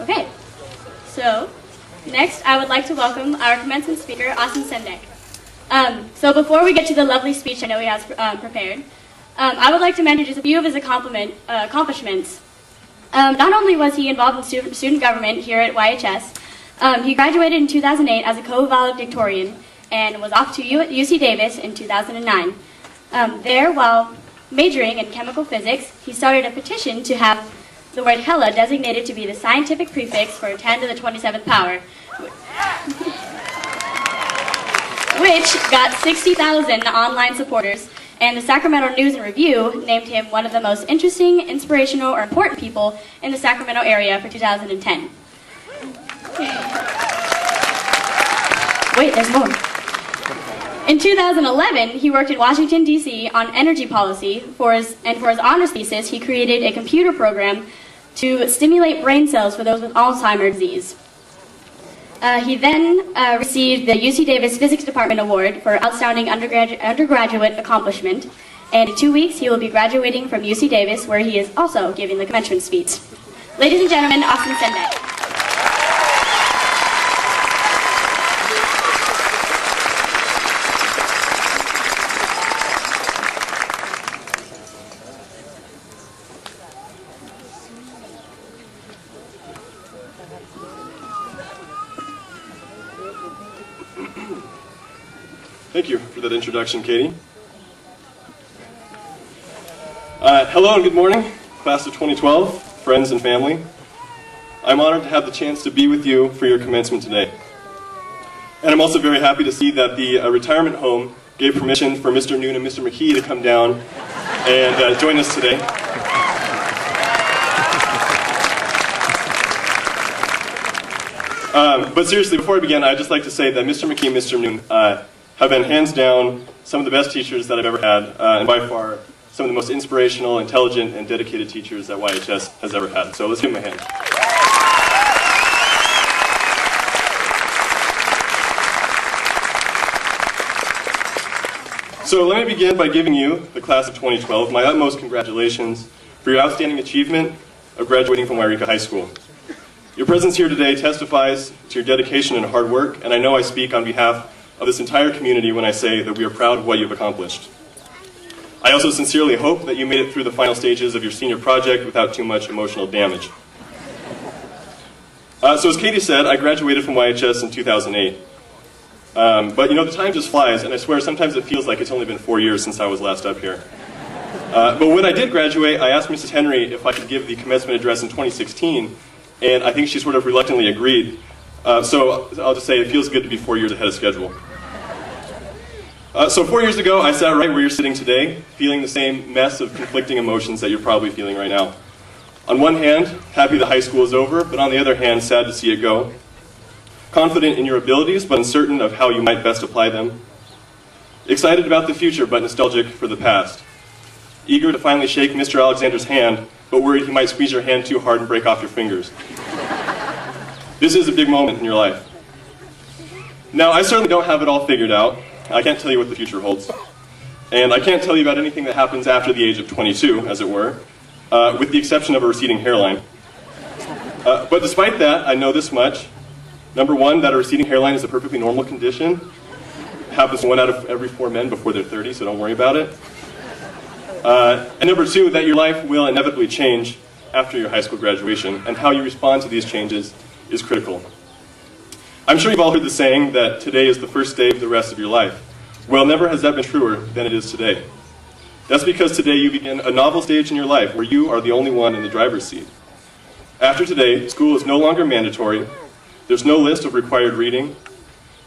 Okay, so next I would like to welcome our commencement speaker, Sendek. So before we get to the lovely speech I know he has prepared, I would like to mention just a few of his accomplishments. Not only was he involved in student government here at YHS, he graduated in 2008 as a co-valedictorian and was off to UC Davis in 2009. There, while majoring in chemical physics, he started a petition to have the word hella designated to be the scientific prefix for 10 to the 27th power, which got 60,000 online supporters, and the Sacramento News and Review named him one of the most interesting, inspirational, or important people in the Sacramento area for 2010. Wait, there's more. In 2011, he worked in Washington, D.C. on energy policy. For his honors thesis, he created a computer program to stimulate brain cells for those with Alzheimer's disease. He then received the UC Davis Physics Department Award for Outstanding Undergraduate Accomplishment, and in 2 weeks he will be graduating from UC Davis, where he is also giving the commencement speech. Ladies and gentlemen, Sendek. Thank you for that introduction, Katie. Hello and good morning, class of 2012, friends and family. I'm honored to have the chance to be with you for your commencement today. And I'm also very happy to see that the retirement home gave permission for Mr. Noon and Mr. McKee to come down and join us today. But seriously, before I begin, I'd just like to say that Mr. McKee and Mr. Noon have been hands down some of the best teachers that I've ever had, and by far some of the most inspirational, intelligent, and dedicated teachers that YHS has ever had. So let's give them a hand. So let me begin by giving you, the class of 2012, my utmost congratulations for your outstanding achievement of graduating from Yreka High School. Your presence here today testifies to your dedication and hard work, and I know I speak on behalf of this entire community when I say that we are proud of what you've accomplished. I also sincerely hope that you made it through the final stages of your senior project without too much emotional damage. So as Katie said, I graduated from YHS in 2008. But you know, the time just flies, and I swear sometimes it feels like it's only been 4 years since I was last up here. But when I did graduate, I asked Mrs. Henry if I could give the commencement address in 2016, and I think she sort of reluctantly agreed. So I'll just say it feels good to be 4 years ahead of schedule. So 4 years ago, I sat right where you're sitting today, feeling the same mess of conflicting emotions that you're probably feeling right now. On one hand, happy that high school is over, but on the other hand, sad to see it go. Confident in your abilities, but uncertain of how you might best apply them. Excited about the future, but nostalgic for the past. Eager to finally shake Mr. Alexander's hand, but worried he might squeeze your hand too hard and break off your fingers. This is a big moment in your life. Now, I certainly don't have it all figured out. I can't tell you what the future holds. And I can't tell you about anything that happens after the age of 22, as it were, with the exception of a receding hairline. But despite that, I know this much. Number one, that a receding hairline is a perfectly normal condition. It happens to 1 out of every 4 men before they're 30, so don't worry about it. And number two, that your life will inevitably change after your high school graduation, and how you respond to these changes is critical. I'm sure you've all heard the saying that today is the first day of the rest of your life. Well, never has that been truer than it is today. That's because today you begin a novel stage in your life where you are the only one in the driver's seat. After today, school is no longer mandatory. There's no list of required reading.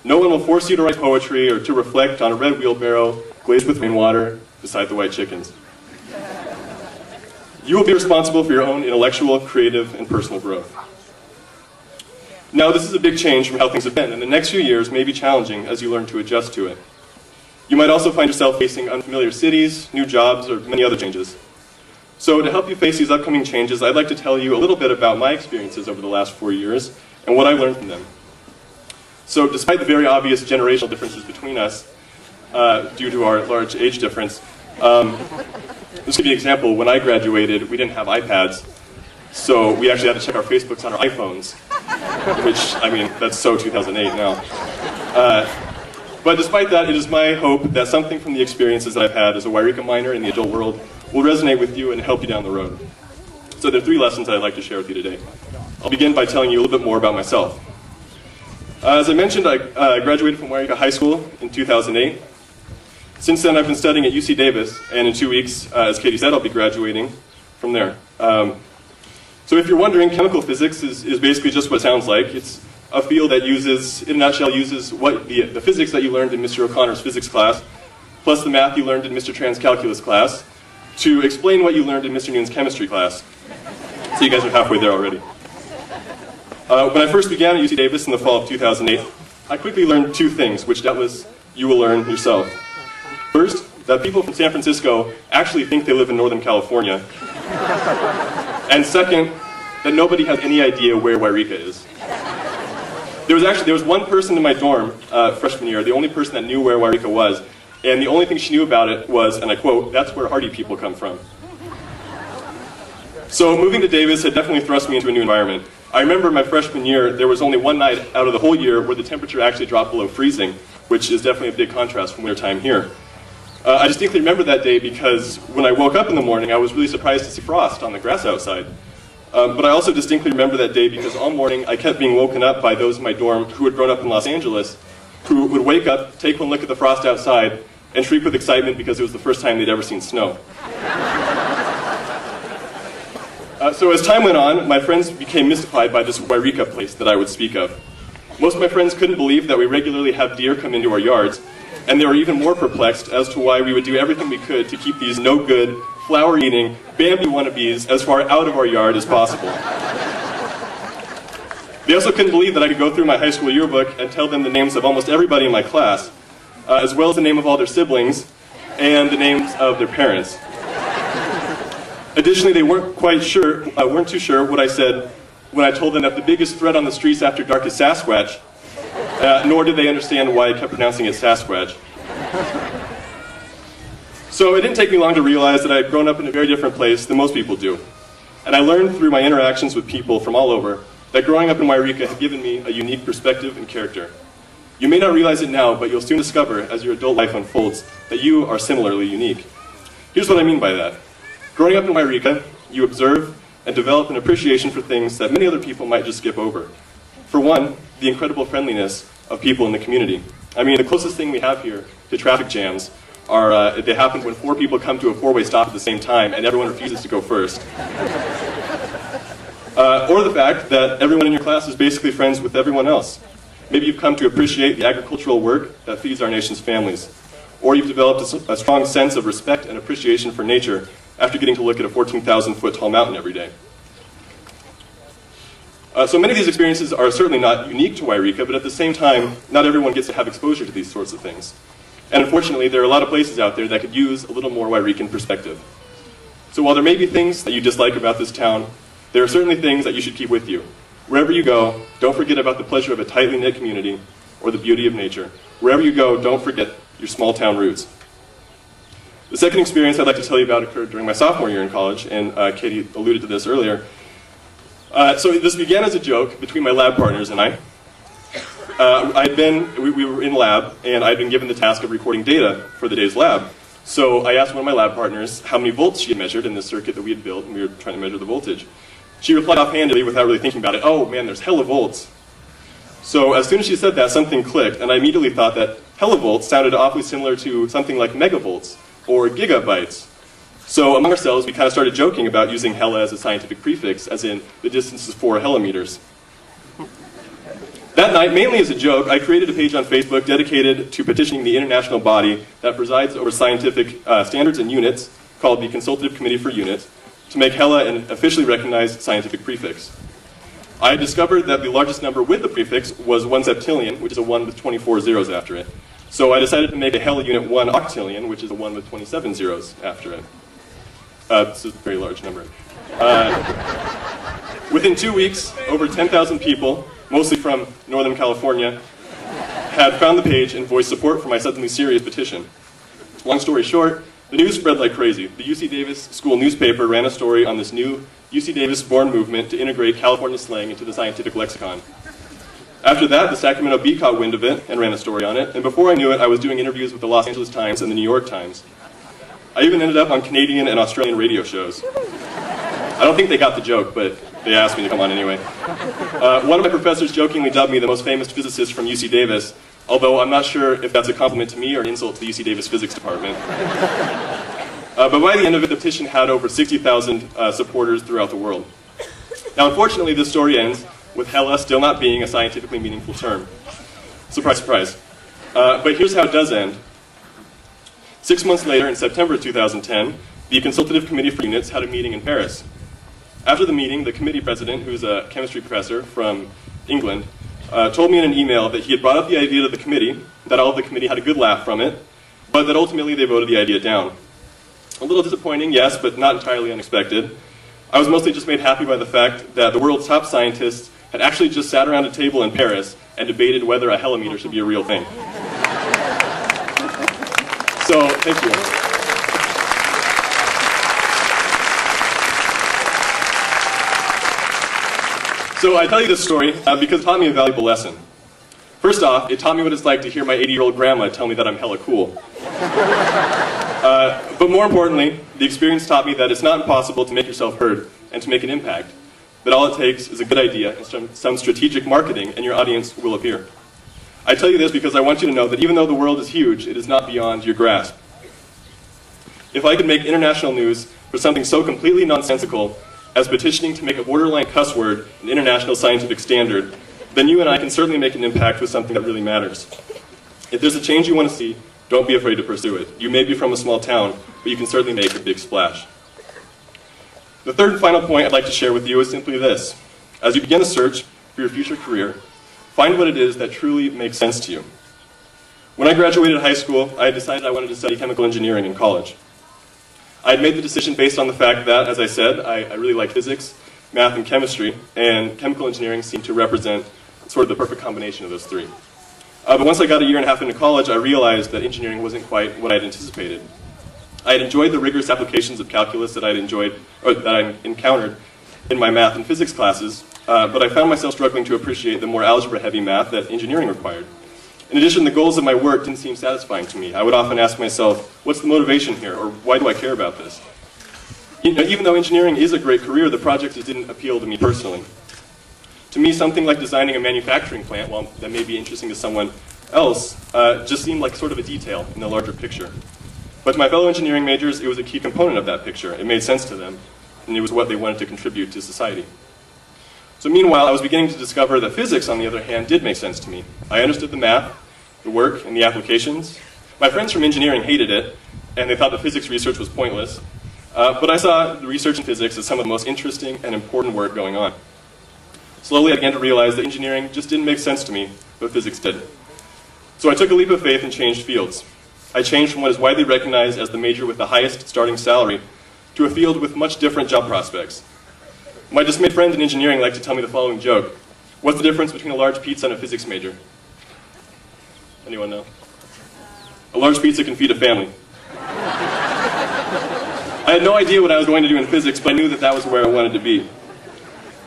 No one will force you to write poetry or to reflect on a red wheelbarrow glazed with rainwater beside the white chickens. You will be responsible for your own intellectual, creative, and personal growth. Now, this is a big change from how things have been, and the next few years may be challenging as you learn to adjust to it. You might also find yourself facing unfamiliar cities, new jobs, or many other changes. So to help you face these upcoming changes, I'd like to tell you a little bit about my experiences over the last 4 years and what I learned from them. So despite the very obvious generational differences between us, due to our large age difference, just to give you an example, when I graduated, we didn't have iPads. So we actually had to check our Facebooks on our iPhones, which, I mean, that's so 2008 now. But despite that, it is my hope that something from the experiences that I've had as a Yreka minor in the adult world will resonate with you and help you down the road. So there are 3 lessons I'd like to share with you today. I'll begin by telling you a little bit more about myself. As I mentioned, I graduated from Yreka High School in 2008. Since then, I've been studying at UC Davis, and in 2 weeks, as Katie said, I'll be graduating from there. So if you're wondering, chemical physics is basically just what it sounds like. It's a field that uses, in a nutshell, uses what the physics that you learned in Mr. O'Connor's physics class, plus the math you learned in Mr. Tran's calculus class, to explain what you learned in Mr. Noon's chemistry class. So you guys are halfway there already. When I first began at UC Davis in the fall of 2008, I quickly learned 2 things, which doubtless you will learn yourself. First, that people from San Francisco actually think they live in Northern California. And second, that nobody has any idea where Yreka is. There was one person in my dorm freshman year, the only person that knew where Yreka was, and the only thing she knew about it was, and I quote, "That's where hardy people come from." So moving to Davis had definitely thrust me into a new environment. I remember my freshman year, there was only one night out of the whole year where the temperature actually dropped below freezing, which is definitely a big contrast from winter time here. I distinctly remember that day because when I woke up in the morning, I was really surprised to see frost on the grass outside. But I also distinctly remember that day because all morning I kept being woken up by those in my dorm who had grown up in Los Angeles, who would wake up, take one look at the frost outside, and shriek with excitement because it was the first time they'd ever seen snow. So as time went on, my friends became mystified by this Yreka place that I would speak of. Most of my friends couldn't believe that we regularly have deer come into our yards, and they were even more perplexed as to why we would do everything we could to keep these no-good, flower-eating, Bambi wannabes as far out of our yard as possible. They also couldn't believe that I could go through my high school yearbook and tell them the names of almost everybody in my class, as well as the name of all their siblings and the names of their parents. Additionally, they weren't too sure what I said when I told them that the biggest threat on the streets after dark is Sasquatch, nor did they understand why I kept pronouncing it Sasquatch. So it didn't take me long to realize that I had grown up in a very different place than most people do. And I learned through my interactions with people from all over that growing up in Yreka had given me a unique perspective and character. You may not realize it now, but you'll soon discover as your adult life unfolds that you are similarly unique. Here's what I mean by that. Growing up in Yreka, you observe and develop an appreciation for things that many other people might just skip over. For one, the incredible friendliness of people in the community. I mean, the closest thing we have here to traffic jams are, they happen when 4 people come to a 4-way stop at the same time and everyone refuses to go first. Or the fact that everyone in your class is basically friends with everyone else. Maybe you've come to appreciate the agricultural work that feeds our nation's families. Or you've developed a strong sense of respect and appreciation for nature after getting to look at a 14,000-foot tall mountain every day. So many of these experiences are certainly not unique to Yreka, but at the same time, not everyone gets to have exposure to these sorts of things. And unfortunately, there are a lot of places out there that could use a little more Yrekan perspective. So while there may be things that you dislike about this town, there are certainly things that you should keep with you. Wherever you go, don't forget about the pleasure of a tightly knit community or the beauty of nature. Wherever you go, don't forget your small town roots. The second experience I'd like to tell you about occurred during my sophomore year in college, and Katie alluded to this earlier. So this began as a joke between my lab partners and I. We were in lab, and I'd been given the task of recording data for the day's lab. So I asked one of my lab partners how many volts she had measured in the circuit that we had built, and we were trying to measure the voltage. She replied offhandedly without really thinking about it, "Oh man, there's hella volts." So as soon as she said that, something clicked, and I immediately thought that hella-volts sounded awfully similar to something like megavolts or gigabytes. So among ourselves, we kind of started joking about using hella as a scientific prefix, as in the distance is 4 helimeters. That night, mainly as a joke, I created a page on Facebook dedicated to petitioning the international body that presides over scientific standards and units, called the Consultative Committee for Units, to make hella an officially recognized scientific prefix. I discovered that the largest number with the prefix was 1 septillion, which is a 1 with 24 zeros after it. So I decided to make a hella unit 1 octillion, which is a 1 with 27 zeros after it. This is a very large number. Within 2 weeks, over 10,000 people, mostly from Northern California, had found the page and voiced support for my suddenly serious petition. Long story short, The news spread like crazy. The UC Davis school newspaper ran a story on this new UC Davis-born movement to integrate California slang into the scientific lexicon. After that, the Sacramento Bee caught wind of it and ran a story on it, and before I knew it, I was doing interviews with the Los Angeles Times and the New York Times. I even ended up on Canadian and Australian radio shows. I don't think they got the joke, but they asked me to come on anyway. One of my professors jokingly dubbed me the most famous physicist from UC Davis, although I'm not sure if that's a compliment to me or an insult to the UC Davis physics department. But by the end of it, the petition had over 60,000 supporters throughout the world. Now, unfortunately, this story ends with hella still not being a scientifically meaningful term. Surprise, surprise. But here's how it does end. 6 months later, in September 2010, the Consultative Committee for Units had a meeting in Paris. After the meeting, the committee president, who's a chemistry professor from England, told me in an email that he had brought up the idea to the committee, that all of the committee had a good laugh from it, but that ultimately they voted the idea down. A little disappointing, yes, but not entirely unexpected. I was mostly just made happy by the fact that the world's top scientists had actually just sat around a table in Paris and debated whether a helimeter should be a real thing. So, thank you. So I tell you this story because it taught me a valuable lesson. First off, it taught me what it's like to hear my 80-year-old grandma tell me that I'm hella cool. But more importantly, the experience taught me that it's not impossible to make yourself heard and to make an impact. That all it takes is a good idea and some strategic marketing, and your audience will appear. I tell you this because I want you to know that even though the world is huge, it is not beyond your grasp. If I could make international news for something so completely nonsensical as petitioning to make a borderline cuss word an international scientific standard, then you and I can certainly make an impact with something that really matters. If there's a change you want to see, don't be afraid to pursue it. You may be from a small town, but you can certainly make a big splash. The third and final point I'd like to share with you is simply this. As you begin a search for your future career, find what it is that truly makes sense to you. When I graduated high school, I had decided I wanted to study chemical engineering in college. I had made the decision based on the fact that, as I said, I really like physics, math, and chemistry, and chemical engineering seemed to represent sort of the perfect combination of those three. But once I got a year and a half into college, I realized that engineering wasn't quite what I had anticipated. I had enjoyed the rigorous applications of calculus that I encountered in my math and physics classes, but I found myself struggling to appreciate the more algebra-heavy math that engineering required. In addition, the goals of my work didn't seem satisfying to me. I would often ask myself, what's the motivation here, or why do I care about this? Even though engineering is a great career, the projects just didn't appeal to me personally. To me, something like designing a manufacturing plant, while that may be interesting to someone else, just seemed like sort of a detail in the larger picture. But to my fellow engineering majors, it was a key component of that picture. It made sense to them, and it was what they wanted to contribute to society. So meanwhile, I was beginning to discover that physics, on the other hand, did make sense to me. I understood the math, the work, and the applications. My friends from engineering hated it, and they thought the physics research was pointless. But I saw the research in physics as some of the most interesting and important work going on. Slowly, I began to realize that engineering just didn't make sense to me, but physics did. So I took a leap of faith and changed fields. I changed from what is widely recognized as the major with the highest starting salary to a field with much different job prospects. My dismayed friend in engineering liked to tell me the following joke. What's the difference between a large pizza and a physics major? Anyone know? A large pizza can feed a family. I had no idea what I was going to do in physics, but I knew that that was where I wanted to be.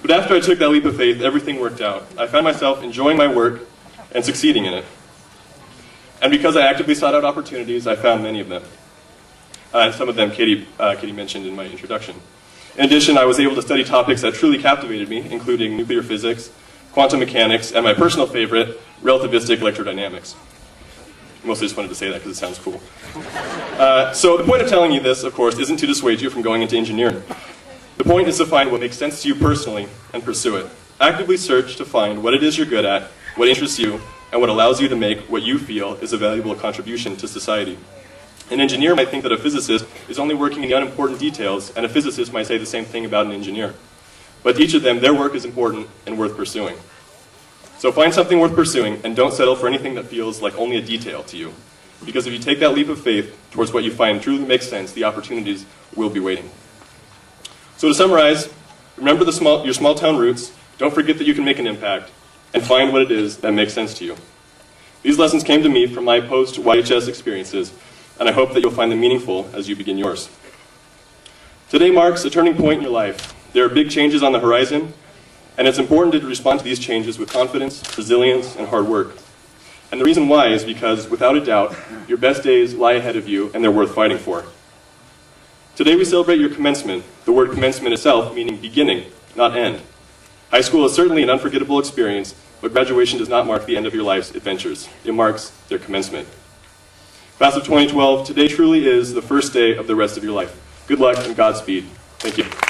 But after I took that leap of faith, everything worked out. I found myself enjoying my work and succeeding in it. And because I actively sought out opportunities, I found many of them. And some of them Katie mentioned in my introduction. In addition, I was able to study topics that truly captivated me, including nuclear physics, quantum mechanics, and my personal favorite, relativistic electrodynamics. I mostly just wanted to say that because it sounds cool. So the point of telling you this, of course, isn't to dissuade you from going into engineering. The point is to find what makes sense to you personally and pursue it. Actively search to find what it is you're good at, what interests you, and what allows you to make what you feel is a valuable contribution to society. An engineer might think that a physicist is only working in the unimportant details, and a physicist might say the same thing about an engineer. But each of them, their work is important and worth pursuing. So find something worth pursuing, and don't settle for anything that feels like only a detail to you. Because if you take that leap of faith towards what you find truly makes sense, the opportunities will be waiting. So to summarize, remember your small town roots, don't forget that you can make an impact, and find what it is that makes sense to you. These lessons came to me from my post-YHS experiences, and I hope that you'll find them meaningful as you begin yours. Today marks a turning point in your life. There are big changes on the horizon, and it's important to respond to these changes with confidence, resilience, and hard work. And the reason why is because, without a doubt, your best days lie ahead of you, and they're worth fighting for. Today we celebrate your commencement, the word commencement itself meaning beginning, not end. High school is certainly an unforgettable experience, but graduation does not mark the end of your life's adventures. It marks their commencement. Class of 2012, today truly is the first day of the rest of your life. Good luck and Godspeed. Thank you.